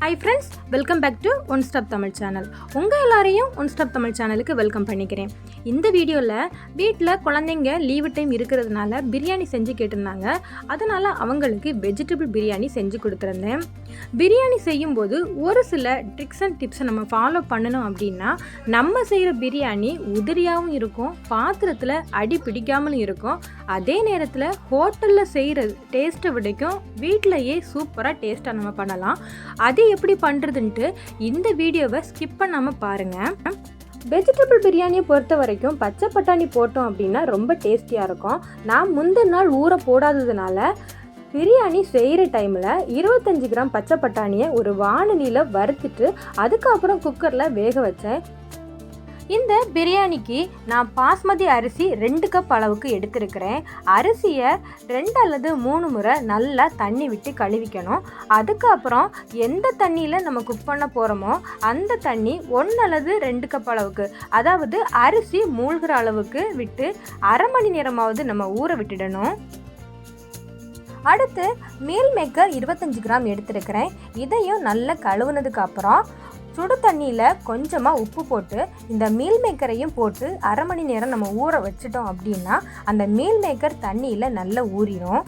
High friends, welcome back to one stop Tamil channel. உங்கள் எல்லாரையும் one stop Tamil சேனலுக்கு welcome பண்ணிக்கிறேன். இந்த வீடியோவில் வீட்டில் குழந்தைங்க லீவு டைம் இருக்கிறதுனால பிரியாணி செஞ்சு கேட்டிருந்தாங்க. அதனால் அவங்களுக்கு வெஜிடபிள் பிரியாணி செஞ்சு கொடுத்துருந்தேன். பிரியாணி செய்யும்போது ஒரு சில ட்ரிக்ஸ் அண்ட் டிப்ஸை நம்ம ஃபாலோ பண்ணணும் அப்படின்னா நம்ம செய்கிற பிரியாணி உதிரியாகவும் இருக்கும், பாத்திரத்தில் அடி பிடிக்காமலும் இருக்கும். அதே நேரத்தில் ஹோட்டலில் செய்கிற டேஸ்ட்டை விடைக்கும் வீட்டிலையே சூப்பராக டேஸ்ட்டாக நம்ம பண்ணலாம். அது எப்படி பண்ணுறதுன்ட்டு இந்த வீடியோவை ஸ்கிப் பண்ணாமல் பாருங்கள். வெஜிடபிள் பிரியாணியை பொறுத்த வரைக்கும் பச்சை பட்டாணி போட்டோம் அப்படின்னா ரொம்ப டேஸ்டியாக இருக்கும். நான் முந்தின நாள் ஊற போடாததுனால பிரியாணி செய்கிற டைமில் 25 கிராம் பச்சை பட்டாணியை ஒரு வாணலியில் வறுத்துட்டு அதுக்கப்புறம் குக்கரில் வேக வச்சேன். இந்த பிரியாணிக்கு நான் பாஸ்மதி அரிசி 2 கப் அளவுக்கு எடுத்திருக்கிறேன். அரிசியை 2 அல்லது 3 முறை நல்லா தண்ணி விட்டு கழுவிக்கணும். அதுக்கப்புறம் எந்த தண்ணியில் நம்ம குக் பண்ண போகிறோமோ அந்த தண்ணி 1 அல்லது 2 கப் அளவுக்கு, அதாவது அரிசி மூழ்கிற அளவுக்கு விட்டு அரை மணி நேரமாவது நம்ம ஊற விட்டுடணும். அடுத்து மீல் மேக்கர் 25 கிராம் எடுத்திருக்கிறேன். இதையும் நல்லா கழுவுனதுக்கு அப்புறம் சுடு தண்ணியில் கொஞ்சமாக உப்பு போட்டு இந்த மீல் மேக்கரையும் போட்டு அரை மணி நேரம் நம்ம ஊற வச்சிட்டோம் அப்படின்னா அந்த மீல் மேக்கர் தண்ணியில் நல்லா ஊறிடும்.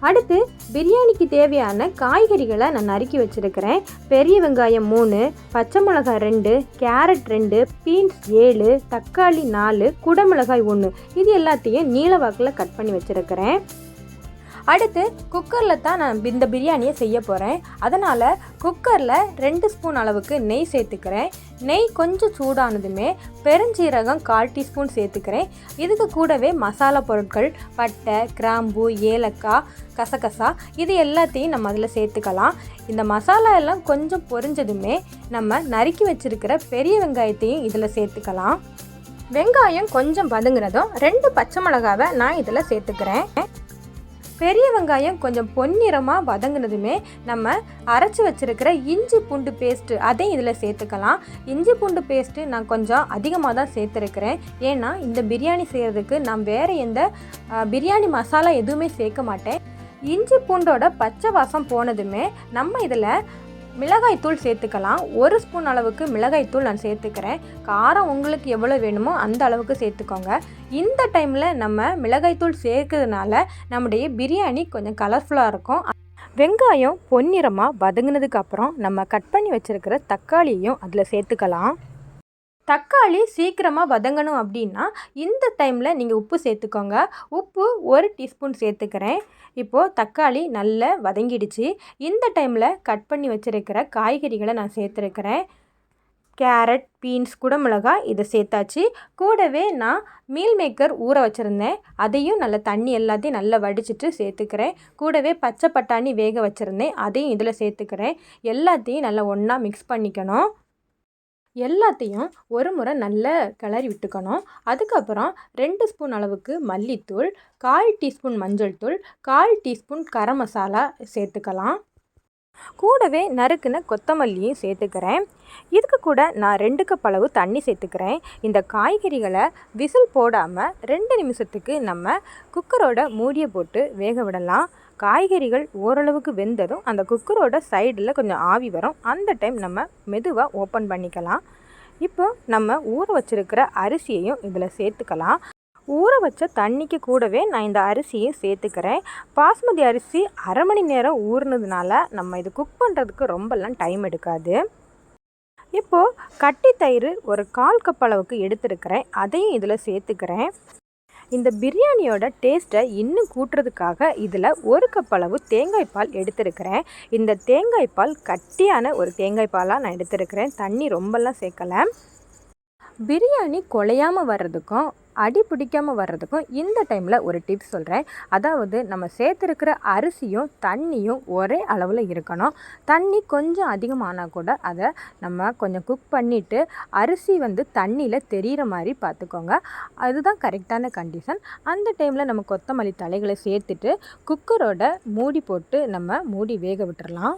அடுத்து பிரியாணிக்கு தேவையான காய்கறிகளை நான் நறுக்கி வச்சுருக்கிறேன். பெரிய வெங்காயம் 3, பச்சை மிளகாய் 2, கேரட் 2, பீன்ஸ் 7, தக்காளி 4, குடமிளகாய் 1, இது எல்லாத்தையும் நீள வாக்கில் கட் பண்ணி வச்சுருக்கிறேன். அடுத்து குக்கரில் தான் நான் இந்த பிரியாணியை செய்ய போகிறேன். அதனால் குக்கரில் 2 ஸ்பூன் அளவுக்கு நெய் சேர்த்துக்கிறேன். நெய் கொஞ்சம் சூடானதுமே பெருஞ்சீரகம் 1/4 டீஸ்பூன் சேர்த்துக்கிறேன். இதுக்கு கூடவே மசாலா பொருட்கள் பட்டை, கிராம்பு, ஏலக்காய், கசகசா இது எல்லாத்தையும் நம்ம அதில் சேர்த்துக்கலாம். இந்த மசாலா எல்லாம் கொஞ்சம் பொரிஞ்சதுமே நம்ம நறுக்கி வச்சுருக்கிற பெரிய வெங்காயத்தையும் இதில் சேர்த்துக்கலாம். வெங்காயம் கொஞ்சம் வதங்குனதும் 2 பச்சை மிளகாவை நான் இதில் சேர்த்துக்கிறேன். பெரிய வெங்காயம் கொஞ்சம் பொன்னிறமாக வதங்கினதுமே நம்ம அரைச்சி வச்சுருக்கிற இஞ்சி பூண்டு பேஸ்ட்டு அதையும் இதில் சேர்த்துக்கலாம். இஞ்சி பூண்டு பேஸ்ட்டு நான் கொஞ்சம் அதிகமாக தான் சேர்த்துருக்கிறேன். ஏன்னா இந்த பிரியாணி செய்கிறதுக்கு நான் வேறு எந்த பிரியாணி மசாலா எதுவுமே சேர்க்க மாட்டேன். இஞ்சி பூண்டோட பச்சை வாசம் போனதுமே நம்ம இதில் மிளகாய்த்தூள் சேர்த்துக்கலாம். 1 ஸ்பூன் அளவுக்கு மிளகாய்த்தூள் நான் சேர்த்துக்கிறேன். காரம் உங்களுக்கு எவ்வளோ வேணுமோ அந்த அளவுக்கு சேர்த்துக்கோங்க. இந்த டைமில் நம்ம மிளகாய்த்தூள் சேர்க்கிறதுனால நம்முடைய பிரியாணி கொஞ்சம் கலர்ஃபுல்லாக இருக்கும். வெங்காயம் பொன்னிறமாக வதங்கினதுக்கப்புறம் நம்ம கட் பண்ணி வச்சுருக்கிற தக்காளியையும் அதில் சேர்த்துக்கலாம். தக்காளி சீக்கிரமாக வதங்கணும் அப்படின்னா இந்த டைமில் நீங்கள் உப்பு சேர்த்துக்கோங்க. உப்பு 1 டீஸ்பூன் சேர்த்துக்கிறேன். இப்போது தக்காளி நல்லா வதங்கிடுச்சு. இந்த டைமில் கட் பண்ணி வச்சுருக்கிற காய்கறிகளை நான் சேர்த்துருக்கிறேன். கேரட், பீன்ஸ், குடமிளகாய் இதை சேர்த்தாச்சு. கூடவே நான் மீல் மேக்கர் ஊற வச்சுருந்தேன். அதையும் நல்லா தண்ணி எல்லாத்தையும் நல்லா வடிச்சிட்டு சேர்த்துக்கிறேன். கூடவே பச்சை பட்டாணி வேக வச்சுருந்தேன், அதையும் இதில் சேர்த்துக்கிறேன். எல்லாத்தையும் நல்லா ஒன்றா மிக்ஸ் பண்ணிக்கணும். எல்லாத்தையும் ஒரு முறை நல்லா கிளறி விட்டுக்கணும். அதுக்கப்புறம் 2 ஸ்பூன் அளவுக்கு மல்லித்தூள், 1/4 டீஸ்பூன் மஞ்சள் தூள், 1/4 டீஸ்பூன் கரம் மசாலா சேர்த்துக்கலாம். கூடவே நறுக்குன கொத்தமல்லியும் சேர்த்துக்கிறேன். இதுக்கு கூட நான் 2 கப் அளவு தண்ணி சேர்த்துக்கிறேன். இந்த காய்கறிகளை விசில் போடாமல் 2 நிமிஷத்துக்கு நம்ம குக்கரோட மூடியை போட்டு வேக விடலாம். காய்கறிகள் ஓரளவுக்கு வெந்ததும் அந்த குக்கரோட சைடில் கொஞ்சம் ஆவி வரும். அந்த டைம் நம்ம மெதுவாக ஓப்பன் பண்ணிக்கலாம். இப்போ நம்ம ஊற வச்சுருக்கிற அரிசியையும் இதில் சேர்த்துக்கலாம். ஊற வச்ச தண்ணிக்கு கூடவே நான் இந்த அரிசியும் சேர்த்துக்கிறேன். பாஸ்மதி அரிசி அரை மணி நேரம் ஊறினதுனால நம்ம இது குக் பண்ணுறதுக்கு ரொம்பலாம் டைம் எடுக்காது. இப்போது கட்டி தயிர் ஒரு 1/4 கப் அளவுக்கு எடுத்துருக்கிறேன். அதையும் இதில் சேர்த்துக்கிறேன். இந்த பிரியாணியோட டேஸ்ட்டை இன்னும் கூட்டுறதுக்காக இதில் 1 கப் அளவு தேங்காய் பால் எடுத்துருக்கிறேன். இந்த தேங்காய் பால் கட்டியான ஒரு தேங்காய் பாலாக நான் எடுத்துருக்கிறேன். தண்ணி ரொம்பலாம் சேர்க்கலை. பிரியாணி குழையாமல் வர்றதுக்கும் அடி பிடிக்காமல் வர்றதுக்கும் இந்த டைமில் ஒரு டிப்ஸ் சொல்கிறேன். அதாவது நம்ம சேர்த்துருக்கிற அரிசியும் தண்ணியும் ஒரே அளவில் இருக்கணும். தண்ணி கொஞ்சம் அதிகமானால் கூட அதை நம்ம கொஞ்சம் குக் பண்ணிவிட்டு அரிசி தண்ணியில் தெரிகிற மாதிரி பார்த்துக்கோங்க. அதுதான் கரெக்டான கண்டிஷன். அந்த டைமில் நம்ம கொத்தமல்லி தலைகளை சேர்த்துட்டு குக்கரோட மூடி போட்டு நம்ம மூடி வேக விட்டுறலாம்.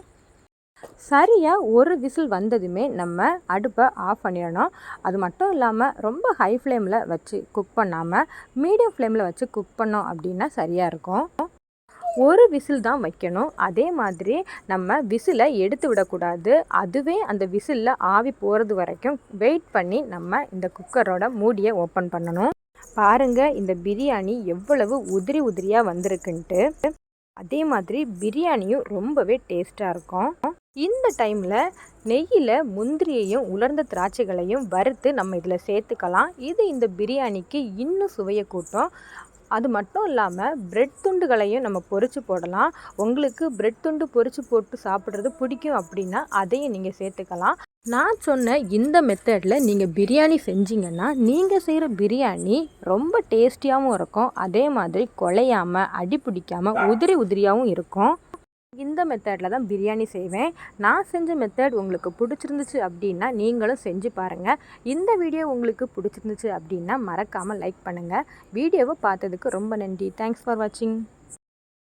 சரியாக ஒரு விசில் வந்ததுமே நம்ம அடுப்பை ஆஃப் பண்ணிடணும். அது மட்டும் இல்லாமல் ரொம்ப ஹை ஃப்ளேமில் வச்சு குக் பண்ணாமல் மீடியம் ஃப்ளேமில் வச்சு குக் பண்ணோம் அப்படின்னா சரியாக இருக்கும். ஒரு விசில் தான் வைக்கணும். அதே மாதிரி நம்ம விசிலை எடுத்து விடக்கூடாது. அதுவே அந்த விசிலில் ஆவி போகிறது வரைக்கும் வெயிட் பண்ணி நம்ம இந்த குக்கரோட மூடியை ஓப்பன் பண்ணணும். பாருங்கள் இந்த பிரியாணி எவ்வளவு உதிரி உதிரியாக வந்திருக்குன்ட்டு. அதே மாதிரி பிரியாணியும் ரொம்பவே டேஸ்ட்டாக இருக்கும். இந்த டைமில் நெய்யில் முந்திரியையும் உலர்ந்த திராட்சைகளையும் வறுத்து நம்ம இதில் சேர்த்துக்கலாம். இது இந்த பிரியாணிக்கு இன்னும் சுவையை கூட்டும். அது மட்டும் இல்லாமல் பிரெட் துண்டுகளையும் நம்ம பொரித்து போடலாம். உங்களுக்கு பிரெட் துண்டு பொரித்து போட்டு சாப்பிட்றது பிடிக்கும் அப்படின்னா அதையும் நீங்கள் சேர்த்துக்கலாம். நான் சொன்ன இந்த மெத்தடில் நீங்கள் பிரியாணி செஞ்சீங்கன்னா நீங்கள் செய்கிற பிரியாணி ரொம்ப டேஸ்டியாகவும் இருக்கும். அதே மாதிரி குழையாமல் அடி பிடிக்காமல் உதிரி உதிரியாகவும் இருக்கும். இந்த மெத்தடில் தான் பிரியாணி செய்வேன். நான் செஞ்ச மெத்தட் உங்களுக்கு பிடிச்சிருந்துச்சு அப்படின்னா நீங்களும் செஞ்சு பாருங்கள். இந்த வீடியோ உங்களுக்கு பிடிச்சிருந்துச்சு அப்படின்னா மறக்காமல் லைக் பண்ணுங்கள். வீடியோவை பார்த்ததுக்கு ரொம்ப நன்றி. தேங்க்ஸ் ஃபார் வாட்சிங்.